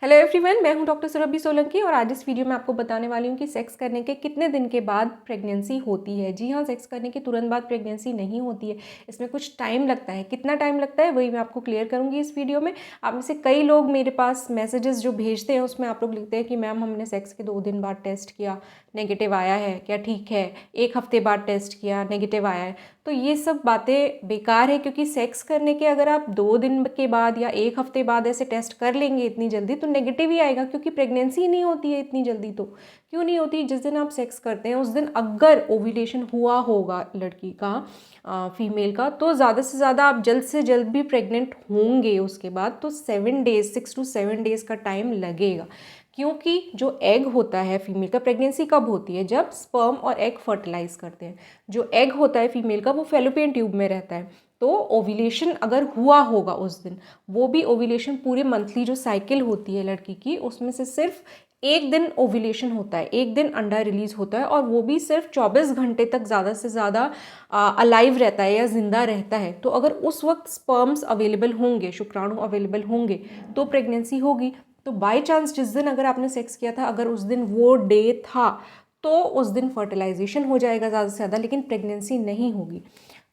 Hello everyone, मैं हूं doctor Surabhi Solanki और आज इस वीडियो में आपको बताने वाली हूं कि सेक्स करने के कितने दिन के बाद प्रेगनेंसी होती है। जी हाँ, सेक्स करने के तुरंत बाद प्रेगनेंसी नहीं होती है, इसमें कुछ टाइम लगता है। कितना टाइम लगता है वही मैं आपको क्लियर करूंगी इस वीडियो में। आप में से कई लोग मेरे पास मैसेजेस जो भेजते हैं उसमें आप लोग लिखते हैं कि मैम हमने सेक्स के 2 दिन बाद टेस्ट किया, नेगेटिव आया है, क्या ठीक है? 1 हफ्ते बाद टेस्ट किया, नेगेटिव आया है। तो ये सब बातें बेकार है, क्योंकि सेक्स करने के अगर आप 2 दिन के बाद या 1 हफ्ते बाद ऐसे टेस्ट कर लेंगे इतनी जल्दी तो नेगेटिव ही आएगा, क्योंकि प्रेगनेंसी ही नहीं होती है इतनी जल्दी। तो क्यों नहीं होती? जिस दिन आप सेक्स करते हैं उस दिन अगर ओव्यूलेशन हुआ होगा लड़की का, फीमेल का, तो ज़्यादा से ज़्यादा आप जल्द से जल्द भी प्रेग्नेंट होंगे उसके बाद। तो 7 डेज, 6 to 7 डेज़ का टाइम लगेगा, क्योंकि जो एग होता है फीमेल का, प्रेगनेंसी कब होती है? जब स्पर्म और एग फर्टिलाइज करते हैं। जो एग होता है फीमेल का वो फैलोपियन ट्यूब में रहता है। तो ओव्यूलेशन अगर हुआ होगा उस दिन, वो भी ओव्यूलेशन पूरे मंथली जो साइकिल होती है लड़की की उसमें से सिर्फ 1 दिन ओव्यूलेशन होता है, 1 दिन अंडा रिलीज होता है, और वो भी सिर्फ 24 घंटे तक ज़्यादा से ज़्यादा अलाइव रहता है या जिंदा रहता है। तो अगर उस वक्त स्पर्म्स अवेलेबल होंगे, शुक्राणु अवेलेबल होंगे, तो प्रेगनेंसी होगी। तो बाय चांस जिस दिन अगर आपने सेक्स किया था, अगर उस दिन वो डे था, तो उस दिन फर्टिलाइजेशन हो जाएगा ज़्यादा से ज़्यादा, लेकिन प्रेगनेंसी नहीं होगी।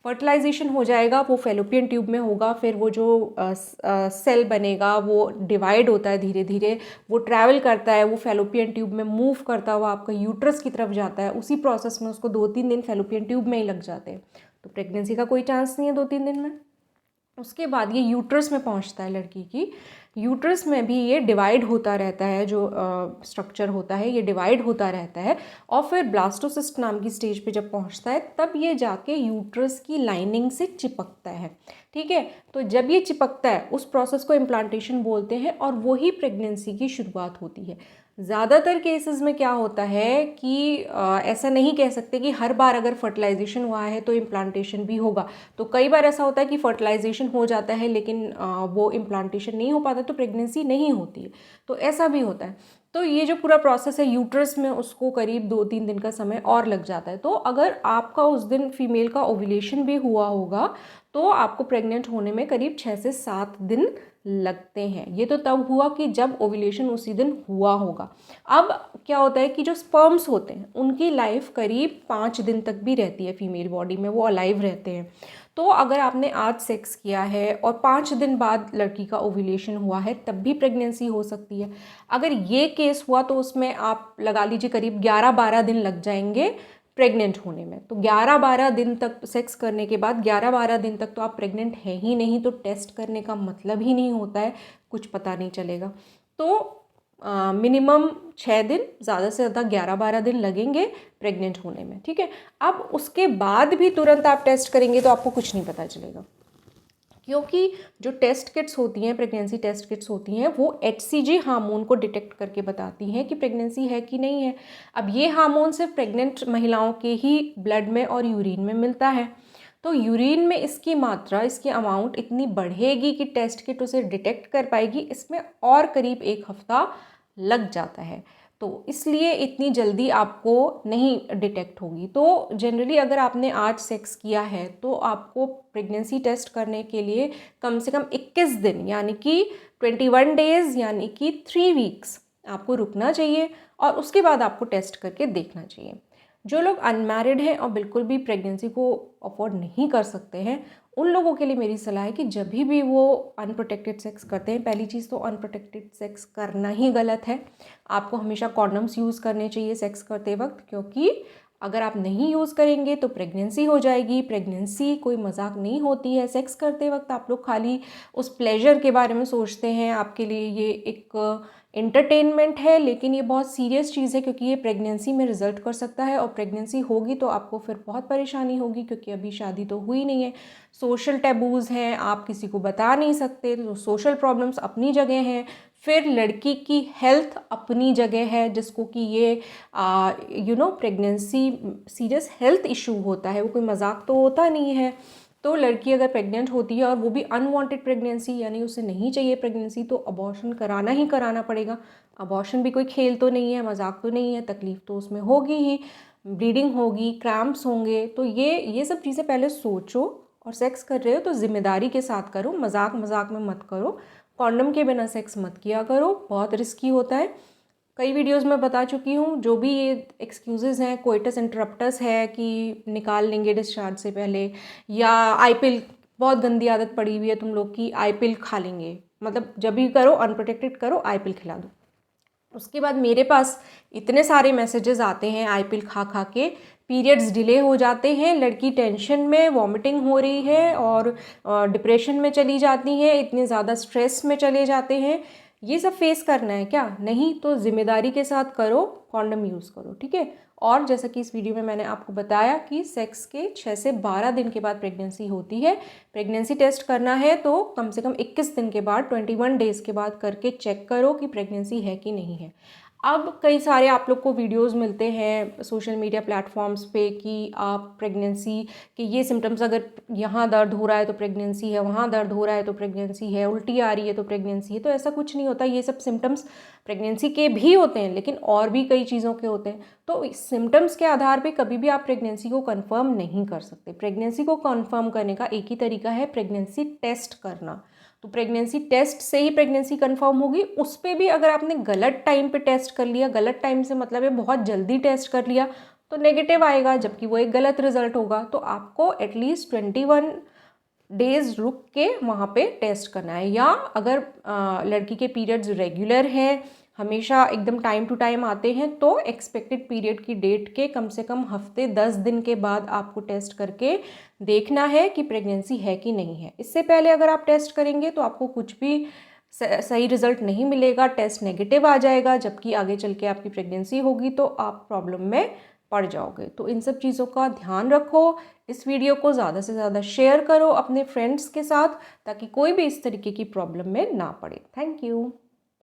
फर्टिलाइजेशन हो जाएगा, वो फेलोपियन ट्यूब में होगा, फिर वो जो सेल बनेगा वो डिवाइड होता है धीरे धीरे, वो ट्रैवल करता है, वो फेलोपियन ट्यूब में मूव करता हुआ आपका यूट्रस की तरफ जाता है। उसी प्रोसेस में उसको 2-3 दिन फेलोपियन ट्यूब में ही लग जाते हैं। तो प्रेगनेंसी का कोई चांस नहीं है 2-3 दिन में। उसके बाद ये यूट्रस में पहुंचता है लड़की की। यूट्रस में भी ये डिवाइड होता रहता है, जो स्ट्रक्चर होता है ये डिवाइड होता रहता है, और फिर ब्लास्टोसिस्ट नाम की स्टेज पे जब पहुंचता है तब ये जाके यूट्रस की लाइनिंग से चिपकता है। ठीक है, तो जब ये चिपकता है उस प्रोसेस को इम्प्लांटेशन बोलते हैं, और वही प्रेगनेंसी की शुरुआत होती है। ज़्यादातर केसेस में क्या होता है कि ऐसा नहीं कह सकते कि हर बार अगर फर्टिलाइजेशन हुआ है तो इम्प्लांटेशन भी होगा। तो कई बार ऐसा होता है कि फर्टिलाइजेशन हो जाता है लेकिन वो इम्प्लांटेशन नहीं हो पाता, तो प्रेगनेंसी नहीं होती है। तो ऐसा भी होता है। तो ये जो पूरा प्रोसेस है यूट्रस में, उसको करीब 2-3 दिन का समय और लग जाता है। तो अगर आपका उस दिन फीमेल का ओव्यूलेशन भी हुआ होगा तो आपको प्रेग्नेंट होने में करीब 6 से 7 दिन लगते हैं। ये तो तब हुआ कि जब ओव्यूलेशन उसी दिन हुआ होगा। अब क्या होता है कि जो स्पर्म्स होते हैं उनकी लाइफ करीब 5 दिन तक भी रहती है फीमेल बॉडी में, वो अलाइव रहते हैं। तो अगर आपने आज सेक्स किया है और 5 दिन बाद लड़की का ओव्यूलेशन हुआ है तब भी प्रेगनेंसी हो सकती है। अगर ये केस हुआ तो उसमें आप लगा लीजिए करीब 11-12 दिन लग जाएंगे प्रेग्नेंट होने में। तो 11-12 दिन तक सेक्स करने के बाद 11-12 दिन तक तो आप प्रेग्नेंट हैं ही नहीं, तो टेस्ट करने का मतलब ही नहीं होता है, कुछ पता नहीं चलेगा। तो मिनिमम 6 दिन, ज़्यादा से ज़्यादा 11-12 दिन लगेंगे प्रेग्नेंट होने में। ठीक है, अब उसके बाद भी तुरंत आप टेस्ट करेंगे तो आपको कुछ नहीं पता चलेगा, क्योंकि जो टेस्ट किट्स होती हैं, प्रेगनेंसी टेस्ट किट्स होती हैं, वो HCG हार्मोन को डिटेक्ट करके बताती हैं कि प्रेगनेंसी है कि नहीं है। अब ये हार्मोन सिर्फ प्रेग्नेंट महिलाओं के ही ब्लड में और यूरिन में मिलता है। तो यूरिन में इसकी मात्रा, इसकी अमाउंट इतनी बढ़ेगी कि टेस्ट किट उसे डिटेक्ट कर पाएगी, इसमें और करीब 1 हफ्ता लग जाता है। तो इसलिए इतनी जल्दी आपको नहीं डिटेक्ट होगी। तो जनरली अगर आपने आज सेक्स किया है तो आपको प्रेगनेंसी टेस्ट करने के लिए कम से कम 21 दिन यानी कि 21 डेज़ यानी कि 3 वीक्स आपको रुकना चाहिए, और उसके बाद आपको टेस्ट करके देखना चाहिए। जो लोग अनमैरिड हैं और बिल्कुल भी प्रेगनेंसी को अफोर्ड नहीं कर सकते हैं, उन लोगों के लिए मेरी सलाह है कि जब भी वो अनप्रोटेक्टेड सेक्स करते हैं, पहली चीज़ तो अनप्रोटेक्टेड सेक्स करना ही गलत है। आपको हमेशा कॉन्डम्स यूज़ करने चाहिए सेक्स करते वक्त, क्योंकि अगर आप नहीं यूज़ करेंगे तो प्रेगनेंसी हो जाएगी। प्रेगनेंसी कोई मजाक नहीं होती है। सेक्स करते वक्त आप लोग खाली उस प्लेजर के बारे में सोचते हैं, आपके लिए ये एक एंटरटेनमेंट है, लेकिन ये बहुत सीरियस चीज़ है, क्योंकि ये प्रेगनेंसी में रिजल्ट कर सकता है, और प्रेगनेंसी होगी तो आपको फिर बहुत परेशानी होगी, क्योंकि अभी शादी तो हुई नहीं है। सोशल टैबूज़ हैं, आप किसी को बता नहीं सकते, तो सोशल प्रॉब्लम्स अपनी जगह हैं। फिर लड़की की हेल्थ अपनी जगह है, जिसको कि ये प्रेगनेंसी सीरियस हेल्थ इशू होता है, वो कोई मजाक तो होता नहीं है। तो लड़की अगर प्रेग्नेंट होती है और वो भी अनवांटेड प्रेगनेंसी, यानी उसे नहीं चाहिए प्रेगनेंसी, तो अबॉर्शन कराना ही कराना पड़ेगा। अबॉर्शन भी कोई खेल तो नहीं है, मजाक तो नहीं है, तकलीफ तो उसमें होगी ही, ब्लीडिंग होगी, क्रैम्प्स होंगे। तो ये सब चीज़ें पहले सोचो, और सेक्स कर रहे हो तो जिम्मेदारी के साथ करो, मजाक मजाक में मत करो। कॉन्डम के बिना सेक्स मत किया करो, बहुत रिस्की होता है। कई वीडियोस में बता चुकी हूँ, जो भी ये एक्सक्यूज़ेज़ हैं, कोइटस इंटरप्टस है कि निकाल लेंगे डिस्चार्ज से पहले, या आई पिल, बहुत गंदी आदत पड़ी हुई है तुम लोग की, आई पिल खा लेंगे, मतलब जब भी करो अनप्रोटेक्टेड करो, आई पिल खिला दो। उसके बाद मेरे पास इतने सारे मैसेजेस आते हैं आई पिल खा खा के, पीरियड्स डिले हो जाते हैं, लड़की टेंशन में वॉमिटिंग हो रही है और डिप्रेशन में चली जाती है, इतने ज़्यादा स्ट्रेस में चले जाते हैं। ये सब फेस करना है क्या? नहीं, तो ज़िम्मेदारी के साथ करो, कॉन्डम यूज़ करो, ठीक है। और जैसा कि इस वीडियो में मैंने आपको बताया कि सेक्स के 6 से 12 दिन के बाद प्रेगनेंसी होती है। प्रेगनेंसी टेस्ट करना है तो कम से कम 21 दिन के बाद, 21 डेज़ के बाद करके चेक करो कि प्रेगनेंसी है कि नहीं है। अब कई सारे आप लोग को वीडियोस मिलते हैं सोशल मीडिया प्लेटफॉर्म्स पे कि आप प्रेगनेंसी के ये सिम्टम्स, अगर यहाँ दर्द हो रहा है तो प्रेगनेंसी है, वहाँ दर्द हो रहा है तो प्रेगनेंसी है, उल्टी आ रही है तो प्रेगनेंसी है। तो ऐसा कुछ नहीं होता, ये सब सिम्टम्स प्रेगनेंसी के भी होते हैं, लेकिन और भी कई चीज़ों के होते हैं। तो सिम्टम्स के आधार पे कभी भी आप प्रेगनेंसी को कंफर्म नहीं कर सकते। प्रेगनेंसी को कंफर्म करने का एक ही तरीका है, प्रेगनेंसी टेस्ट करना। तो प्रेगनेंसी टेस्ट से ही प्रेगनेंसी कंफर्म होगी। उस पर भी अगर आपने गलत टाइम पे टेस्ट कर लिया, गलत टाइम से मतलब है बहुत जल्दी टेस्ट कर लिया, तो नेगेटिव आएगा, जबकि वो एक गलत रिजल्ट होगा। तो आपको एटलीस्ट 21 डेज रुक के वहाँ पे टेस्ट करना है। या अगर लड़की के पीरियड्स रेगुलर हैं, हमेशा एकदम टाइम टू टाइम आते हैं, तो एक्सपेक्टेड पीरियड की डेट के कम से कम हफ्ते 10 दिन के बाद आपको टेस्ट करके देखना है कि प्रेगनेंसी है कि नहीं है। इससे पहले अगर आप टेस्ट करेंगे तो आपको कुछ भी सही रिजल्ट नहीं मिलेगा, टेस्ट नेगेटिव आ जाएगा, जबकि आगे चल के आपकी प्रेगनेंसी होगी तो आप प्रॉब्लम में पड़ जाओगे। तो इन सब चीज़ों का ध्यान रखो। इस वीडियो को ज़्यादा से ज़्यादा शेयर करो अपने फ्रेंड्स के साथ, ताकि कोई भी इस तरीके की प्रॉब्लम में ना पड़े। Thank you.